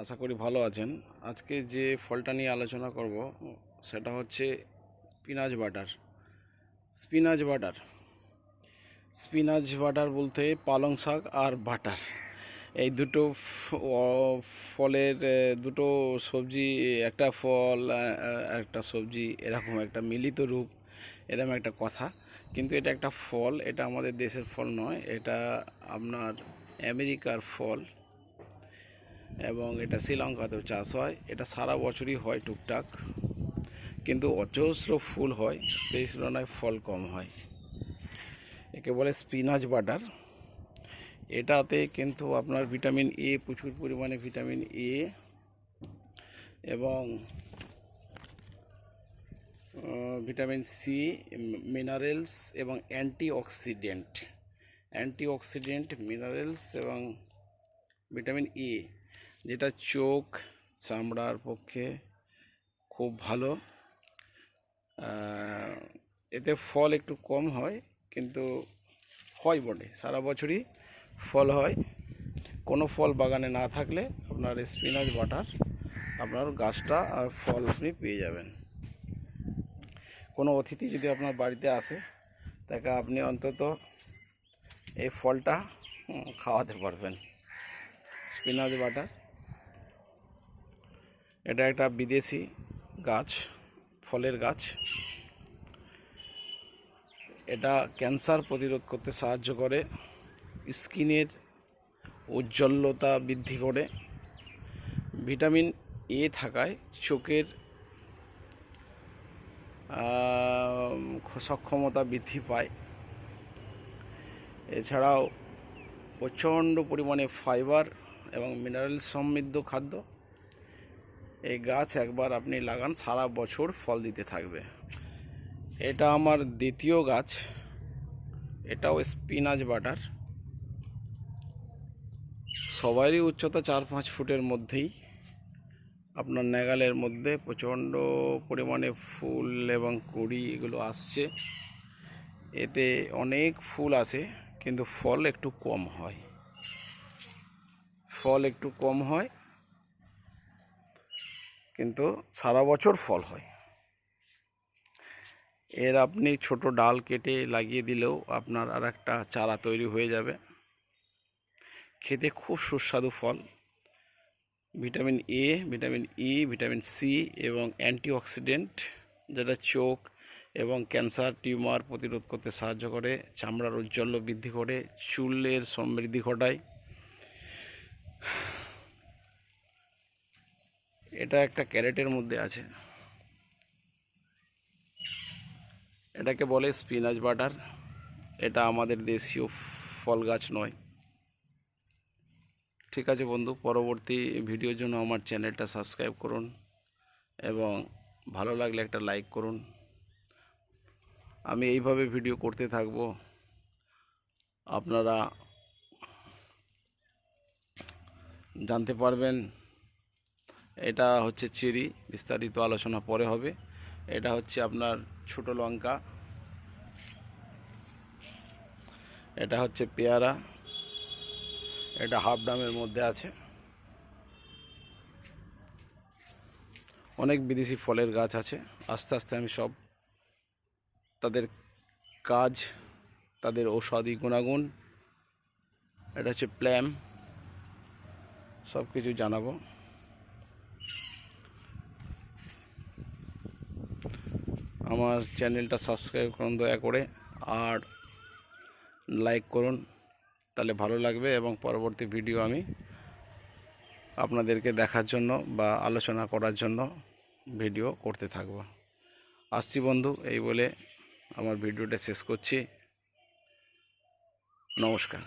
আশা করি ভালো আছেন। আজকে যে ফলটা নিয়ে আলোচনা করব সেটা হচ্ছে spinach butter. Spinach butter spinach butter বলতে পালং শাক আর বাটার, এই দুটো ফলের দুটো সবজি, একটা ফল একটা সবজি, এরকম একটা মিলিত রূপ, এরকম একটা কথা। কিন্তু এটা একটা ফল, এটা আমাদের দেশের ফল নয়, এটা আপনার আমেরিকার ফল এবং এটা শ্রীলঙ্কাতেও চাষ হয়। এটা সারা বছরই হয় টুকটাক, কিন্তু অজস্র ফুল হয়, সেই তুলনায় ফল কম হয়। একে বলে স্পিনাচ বাটার। এটাতে কিন্তু আপনার ভিটামিন এ, প্রচুর পরিমাণে ভিটামিন এ এবং ভিটামিন সি, মিনারেলস এবং অ্যান্টিঅক্সিডেন্ট মিনারেলস এবং ভিটামিন এ, যেটা চোখ চামড়ার পক্ষে খুব ভালো। এতে ফল একটু কম হয়, কিন্তু হয় বটে, সারা বছরই ফল হয়। কোনো ফল বাগানে না থাকলে আপনার স্পিনাচ বাটার আপনার গাছটা আর ফল আপনি পেয়ে যাবেন। কোনো অতিথি যদি আপনার বাড়িতে আসে, তাকে আপনি অন্তত এই ফলটা খাওয়াতে পারবেন। স্পিনাচ বাটার এটা একটা বিদেশি গাছ, ফলের গাছ। এটা ক্যান্সার প্রতিরোধ করতে সাহায্য করে, স্কিনের উজ্জ্বলতা বৃদ্ধি করে, ভিটামিন এ থাকায় চোখের সক্ষমতা বৃদ্ধি পায়। এছাড়াও প্রচণ্ড পরিমাণে ফাইবার এবং মিনারেল সমৃদ্ধ খাদ্য। এই গাছ একবার আপনি লাগান, সারা বছর ফল দিতে থাকবে। এটা আমার দ্বিতীয় গাছ, এটাও স্পিনাচ বাটার। সবারই উচ্চতা 4-5 ফুটের মধ্যেই, আপনার নাগালের মধ্যে প্রচণ্ড পরিমাণে ফুল এবং কুঁড়ি এগুলো আসছে। এতে অনেক ফুল আসে, কিন্তু ফল একটু কম হয়, কিন্তু সারা বছর ফল হয়। এর আপনি ছোট ডাল কেটে লাগিয়ে দিলেও আপনার আর একটা চারা তৈরি হয়ে যাবে। খেতে খুব সুস্বাদু ফল। Vitamin A, vitamin E, vitamin C এবং অ্যান্টিঅক্সিডেন্ট, যেটা চোখ এবং ক্যান্সার টিউমার প্রতিরোধ করতে সাহায্য করে, চামড়ার ঔজ্জ্বল্য বৃদ্ধি করে, চুলের সমৃদ্ধি ঘটায়। এটা একটা ক্যারেটের মধ্যে আছে, এটাকে বলে স্পিনাচ বাটার। এটা আমাদের দেশীয় ফল গাছ নয়। ঠিক আছে বন্ধু, পরবর্তী ভিডিওর জন্য আমার চ্যানেলটা সাবস্ক্রাইব করুন এবং ভালো লাগলে একটা লাইক করুন। আমি এইভাবে ভিডিও করতে থাকব, আপনারা জানতে পারবেন। এটা হচ্ছে চেরি, বিস্তারিত আলোচনা পরে হবে। এটা হচ্ছে আপনার ছোট লঙ্কা, এটা হচ্ছে পেয়ারা, এটা হাফ ডামের মধ্যে আছে। অনেক বিদেশি ফলের গাছ আছে, আস্তে আস্তে আমি সব তাদের কাজ, তাদের ঔষধি গুণাগুণ, এটা হচ্ছে প্ল্যাম, সব কিছু জানাবো। আমার চ্যানেলটা সাবস্ক্রাইব করুন দয়া করে, আর লাইক করুন, তাহলে ভালো লাগবে এবং পরবর্তী ভিডিও আমি আপনাদেরকে দেখার জন্য বা আলোচনা করার জন্য ভিডিও করতে থাকব। আসছি বন্ধু, এই বলে আমার ভিডিওটা শেষ করছি। নমস্কার।